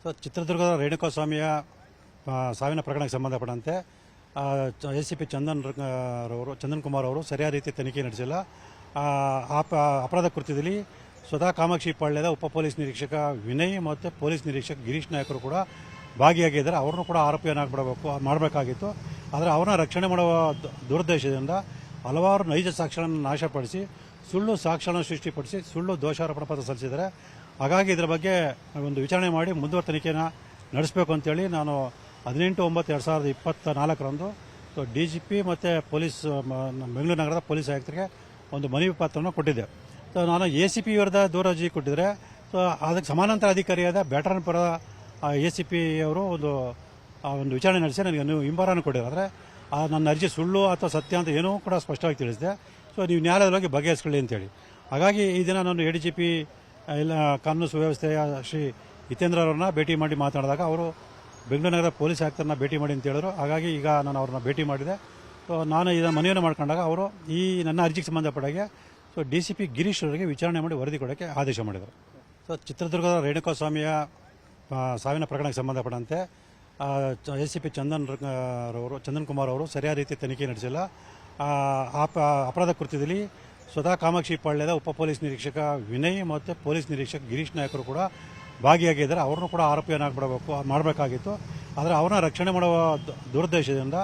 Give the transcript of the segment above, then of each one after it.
So ಚಿತ್ರದುರ್ಗದ ರೇಣುಕಾಸ್ವಾಮಿಯ ಸಾವಿನ ಪ್ರಕರಣಕ್ಕೆ ಸಂಬಂಧಪಟ್ಟಂತೆ ಎಸಿಪಿ ಚಂದನ್ ಕುಮಾರ್ ಅವರು ಸರಿಯಾದ ರೀತಿ ತನಿಖೆ ನಡೆಸಿಲ್ಲ. ಅಪರಾಧ ಕೃತ್ಯದಲ್ಲಿ ಸ್ವತಃ ಕಾಮಾಕ್ಷಿ ಪಾಳ್ಯದ ಉಪ ಪೊಲೀಸ್ ನಿರೀಕ್ಷಕ ವಿನಯ್ ಮತ್ತು ಪೊಲೀಸ್ ನಿರೀಕ್ಷಕ ಗಿರೀಶ್ ನಾಯಕರು ಕೂಡ ಭಾಗಿಯಾಗಿದ್ದಾರೆ. ಅವ್ರನ್ನೂ ಕೂಡ ಆರೋಪಿಯನ್ನಾಗಬೇಕು ಮಾಡಬೇಕಾಗಿತ್ತು. ಆದರೆ ಅವರನ್ನ ರಕ್ಷಣೆ ಮಾಡುವ ದುರುದ್ದೇಶದಿಂದ ಹಲವಾರು ನೈಜ ಸಾಕ್ಷ್ಯಗಳನ್ನು ನಾಶಪಡಿಸಿ ಸುಳ್ಳು ಸಾಕ್ಷ್ಯಗಳನ್ನು ಸೃಷ್ಟಿಪಡಿಸಿ ಸುಳ್ಳು ದೋಷಾರೋಪಣಾ ಪತ್ರ ಸಲ್ಲಿಸಿದ್ದಾರೆ. ಹಾಗಾಗಿ ಇದರ ಬಗ್ಗೆ ಒಂದು ವಿಚಾರಣೆ ಮಾಡಿ ಮುಂದುವರೆದ ತನಿಖೆಯನ್ನು ನಡೆಸಬೇಕು ಅಂತೇಳಿ ನಾನು 18/9/2024ರಂದು DGP ಮತ್ತು ಪೊಲೀಸ್ ಬೆಂಗಳೂರು ನಗರದ ಪೊಲೀಸ್ ಆಯುಕ್ತರಿಗೆ ಒಂದು ಮನವಿ ಪತ್ರವನ್ನು ಕೊಟ್ಟಿದ್ದೆ. ಸೊ ನಾನು ACP ವಿರುದ್ಧ ದೂರ ಅರ್ಜಿ ಕೊಟ್ಟಿದ್ದರೆ ಅದಕ್ಕೆ ಸಮಾನಾಂತರ ಅಧಿಕಾರಿಯಾದ ಬ್ಯಾಟರಾಯನಪುರದ ACP ಅವರು ಒಂದು ವಿಚಾರಣೆ ನಡೆಸಿ ನನಗೆ ನೀವು ಹಿಂಬಾರನ್ನು ಕೊಟ್ಟಿದ್ದಾರೆ. ನನ್ನ ಅರ್ಜಿ ಸುಳ್ಳು ಅಥವಾ ಸತ್ಯ ಅಂತ ಏನೂ ಕೂಡ ಸ್ಪಷ್ಟವಾಗಿ ತಿಳಿಸಿದೆ. ಸೊ ನೀವು ನ್ಯಾಯಾಲಯದೊಳಗೆ ಬಗೆಹರಿಸ್ಕೊಳ್ಳಿ ಅಂತೇಳಿ. ಹಾಗಾಗಿ ಈ ದಿನ ನಾನು ADGP ಇಲ್ಲ ಕಾನೂನು ಸುವ್ಯವಸ್ಥೆಯ ಶ್ರೀ ಹಿತೇಂದ್ರ ಅವರನ್ನ ಭೇಟಿ ಮಾಡಿ ಮಾತನಾಡಿದಾಗ ಅವರು ಬೆಂಗಳೂರು ನಗರ ಪೊಲೀಸ್ ಆಯುಕ್ತರನ್ನ ಭೇಟಿ ಮಾಡಿ ಅಂತ ಹೇಳಿದ್ರು. ಹಾಗಾಗಿ ಈಗ ನಾನು ಅವ್ರನ್ನ ಭೇಟಿ ಮಾಡಿದೆ. ಸೊ ನಾನು ಇದನ್ನು ಮನವಿಯನ್ನು ಮಾಡ್ಕೊಂಡಾಗ ಅವರು ಈ ನನ್ನ ಅರ್ಜಿಗೆ ಸಂಬಂಧಪಟ್ಟಾಗೆ DCP ಗಿರೀಶ್ ಅವರಿಗೆ ವಿಚಾರಣೆ ಮಾಡಿ ವರದಿ ಕೊಡೋಕ್ಕೆ ಆದೇಶ ಮಾಡಿದರು. ಸೊ ಚಿತ್ರದುರ್ಗದ ರೇಣುಕಾಸ್ವಾಮಿಯ ಸಾವಿನ ಪ್ರಕರಣಕ್ಕೆ ಸಂಬಂಧಪಟ್ಟಂತೆ ACP ಚಂದನ್ ಕುಮಾರ್ ಅವರು ಸರಿಯಾದ ರೀತಿ ತನಿಖೆ ನಡೆಸಿಲ್ಲ. ಅಪರಾಧ ಕೃತ್ಯದಲ್ಲಿ ಸ್ವತಃ ಕಾಮಾಕ್ಷಿ ಪಾಳ್ಯದ ಉಪ ಪೊಲೀಸ್ ನಿರೀಕ್ಷಕ ವಿನಯ್ ಮತ್ತು ಪೊಲೀಸ್ ನಿರೀಕ್ಷಕ ಗಿರೀಶ್ ನಾಯಕರು ಕೂಡ ಭಾಗಿಯಾಗಿದ್ದಾರೆ. ಅವ್ರನ್ನೂ ಕೂಡ ಮಾಡಬೇಕಾಗಿತ್ತು. ಆದರೆ ಅವ್ರನ್ನ ರಕ್ಷಣೆ ಮಾಡುವ ದುರುದ್ದೇಶದಿಂದ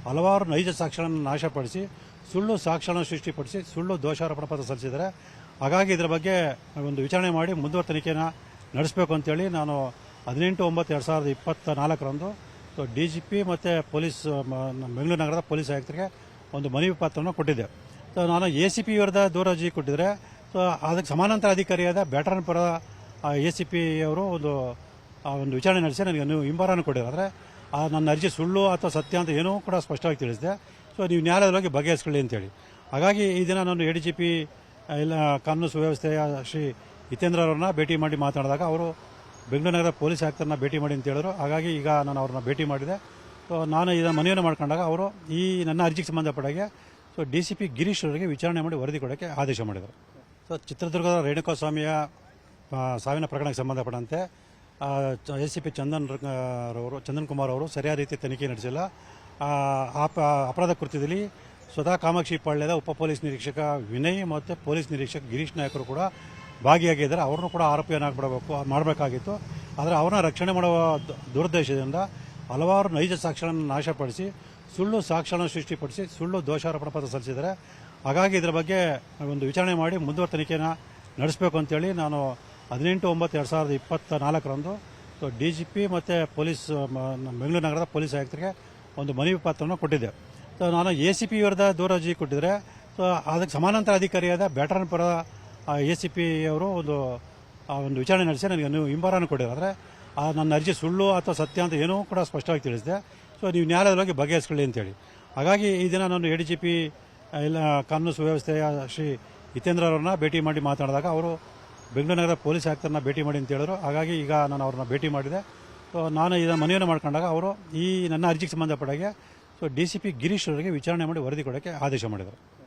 ಹಲವಾರು ನೈಜ ಸಾಕ್ಷ್ಯಗಳನ್ನು ನಾಶಪಡಿಸಿ ಸುಳ್ಳು ಸಾಕ್ಷ್ಯಗಳನ್ನು ಸೃಷ್ಟಿಪಡಿಸಿ ಸುಳ್ಳು ದೋಷಾರೋಪಣಾ ಪತ್ರ ಸಲ್ಲಿಸಿದ್ದಾರೆ. ಹಾಗಾಗಿ ಇದರ ಬಗ್ಗೆ ಒಂದು ವಿಚಾರಣೆ ಮಾಡಿ ಮುಂದುವರೆದ ತನಿಖೆಯನ್ನು ನಡೆಸಬೇಕು ಅಂತೇಳಿ ನಾನು 18/9/2024ರಂದು DGP ಮತ್ತು ಪೊಲೀಸ್ ಬೆಂಗಳೂರು ನಗರದ ಪೊಲೀಸ್ ಆಯುಕ್ತರಿಗೆ ಒಂದು ಮನವಿ ಪತ್ರವನ್ನು ಕೊಟ್ಟಿದ್ದೆ. ಸೊ ನಾನು ACP ವಿರುದ್ಧ ದೂರ ಅರ್ಜಿ ಕೊಟ್ಟಿದ್ದರೆ ಅದಕ್ಕೆ ಸಮಾನಾಂತರ ಅಧಿಕಾರಿಯಾದ ಬ್ಯಾಟರಾಯನಪುರದ ACP ಅವರು ಒಂದು ವಿಚಾರಣೆ ನಡೆಸಿ ನನಗೆ ನೀವು ಹಿಂಬಾರನ್ನು ಕೊಟ್ಟಿದ್ದಾರೆ. ನನ್ನ ಅರ್ಜಿ ಸುಳ್ಳು ಅಥವಾ ಸತ್ಯ ಅಂತ ಏನೂ ಕೂಡ ಸ್ಪಷ್ಟವಾಗಿ ತಿಳಿಸಿದೆ. ಸೊ ನೀವು ನ್ಯಾಯಾಲಯದೊಳಗೆ ಬಗೆಹರಿಸ್ಕೊಳ್ಳಿ ಅಂತೇಳಿ. ಹಾಗಾಗಿ ಈ ದಿನ ನಾನು ADGP ಇಲ್ಲ ಕಾನೂನು ಸುವ್ಯವಸ್ಥೆಯ ಶ್ರೀ ಹಿತೇಂದ್ರ ಅವರನ್ನ ಭೇಟಿ ಮಾಡಿ ಮಾತನಾಡಿದಾಗ ಅವರು ಬೆಂಗಳೂರು ನಗರ ಪೊಲೀಸ್ ಆಯುಕ್ತರನ್ನ ಭೇಟಿ ಮಾಡಿ ಅಂತ ಹೇಳಿದ್ರು. ಹಾಗಾಗಿ ಈಗ ನಾನು ಅವ್ರನ್ನ ಭೇಟಿ ಮಾಡಿದೆ. ಸೊ ನಾನು ಇದನ್ನು ಮನವಿಯನ್ನು ಮಾಡ್ಕೊಂಡಾಗ ಅವರು ಈ ನನ್ನ ಅರ್ಜಿಗೆ ಸಂಬಂಧಪಟ್ಟಾಗೆ DCP ಗಿರೀಶ್ ಅವರಿಗೆ ವಿಚಾರಣೆ ಮಾಡಿ ವರದಿ ಕೊಡೋಕ್ಕೆ ಆದೇಶ ಮಾಡಿದರು. ಸೊ ಚಿತ್ರದುರ್ಗದ ರೇಣುಕಾಸ್ವಾಮಿಯ ಸಾವಿನ ಪ್ರಕರಣಕ್ಕೆ ಸಂಬಂಧಪಟ್ಟಂತೆ ACP ಚಂದನ್ ಕುಮಾರ್ ಅವರು ಸರಿಯಾದ ರೀತಿ ತನಿಖೆ ನಡೆಸಿಲ್ಲ. ಅಪರಾಧ ಕೃತ್ಯದಲ್ಲಿ ಸ್ವತಃ ಕಾಮಾಕ್ಷಿ ಪಾಳ್ಯದ ಉಪ ಪೊಲೀಸ್ ನಿರೀಕ್ಷಕ ವಿನಯ್ ಮತ್ತು ಪೊಲೀಸ್ ನಿರೀಕ್ಷಕ ಗಿರೀಶ್ ನಾಯಕರು ಕೂಡ ಭಾಗಿಯಾಗಿದ್ದಾರೆ. ಅವ್ರನ್ನೂ ಕೂಡ ಮಾಡಬೇಕಾಗಿತ್ತು. ಆದರೆ ಅವ್ರನ್ನ ರಕ್ಷಣೆ ಮಾಡುವ ದುರುದ್ದೇಶದಿಂದ ಹಲವಾರು ನೈಜ ಸಾಕ್ಷ್ಯಗಳನ್ನು ನಾಶಪಡಿಸಿ ಸುಳ್ಳು ಸಾಕ್ಷ್ಯಗಳನ್ನು ಸೃಷ್ಟಿಪಡಿಸಿ ಸುಳ್ಳು ದೋಷಾರೋಪಣಾ ಪತ್ರ ಸಲ್ಲಿಸಿದ್ದಾರೆ. ಹಾಗಾಗಿ ಇದರ ಬಗ್ಗೆ ಒಂದು ವಿಚಾರಣೆ ಮಾಡಿ ಮುಂದುವರೆದ ತನಿಖೆಯನ್ನು ನಡೆಸಬೇಕು ಅಂತೇಳಿ ನಾನು 18/9/2024ರಂದು DGP ಮತ್ತು ಪೊಲೀಸ್ ಬೆಂಗಳೂರು ನಗರದ ಪೊಲೀಸ್ ಆಯುಕ್ತರಿಗೆ ಒಂದು ಮನವಿ ಪತ್ರವನ್ನು ಕೊಟ್ಟಿದ್ದೆ. ಸೊ ನಾನು ACP ವಿರುದ್ಧ ದೂರ ಅರ್ಜಿ ಕೊಟ್ಟಿದ್ದರೆ ಅದಕ್ಕೆ ಸಮಾನಾಂತರ ಅಧಿಕಾರಿಯಾದ ಬ್ಯಾಟರಾಯನಪುರದ ACP ಅವರು ಒಂದು ವಿಚಾರಣೆ ನಡೆಸಿ ನನಗೆ ನೀವು ಹಿಂಬಾರನ್ನು ಕೊಟ್ಟಿದ್ದಾರೆ. ನನ್ನ ಅರ್ಜಿ ಸುಳ್ಳು ಅಥವಾ ಸತ್ಯ ಅಂತ ಏನೂ ಕೂಡ ಸ್ಪಷ್ಟವಾಗಿ ತಿಳಿಸಿದೆ. ಸೊ ನೀವು ನ್ಯಾಯಾಲಯದೊಳಗೆ ಬಗೆಹರಿಸ್ಕೊಳ್ಳಿ ಅಂತೇಳಿ. ಹಾಗಾಗಿ ಈ ದಿನ ನಾನು ADGP ಇಲ್ಲ ಕಾನೂನು ಸುವ್ಯವಸ್ಥೆಯ ಶ್ರೀ ಹಿತೇಂದ್ರ ಅವರನ್ನ ಭೇಟಿ ಮಾಡಿ ಮಾತನಾಡಿದಾಗ ಅವರು ಬೆಂಗಳೂರು ನಗರ ಪೊಲೀಸ್ ಆಯುಕ್ತರನ್ನ ಭೇಟಿ ಮಾಡಿ ಅಂತ ಹೇಳಿದ್ರು. ಹಾಗಾಗಿ ಈಗ ನಾನು ಅವ್ರನ್ನ ಭೇಟಿ ಮಾಡಿದೆ. ಸೊ ನಾನು ಇದನ್ನು ಮನವಿಯನ್ನು ಮಾಡ್ಕೊಂಡಾಗ ಅವರು ಈ ನನ್ನ ಅರ್ಜಿಗೆ ಸಂಬಂಧಪಟ್ಟಾಗೆ DCP ಗಿರೀಶ್ ಅವರಿಗೆ ವಿಚಾರಣೆ ಮಾಡಿ ವರದಿ ಕೊಡೋಕ್ಕೆ ಆದೇಶ ಮಾಡಿದರು.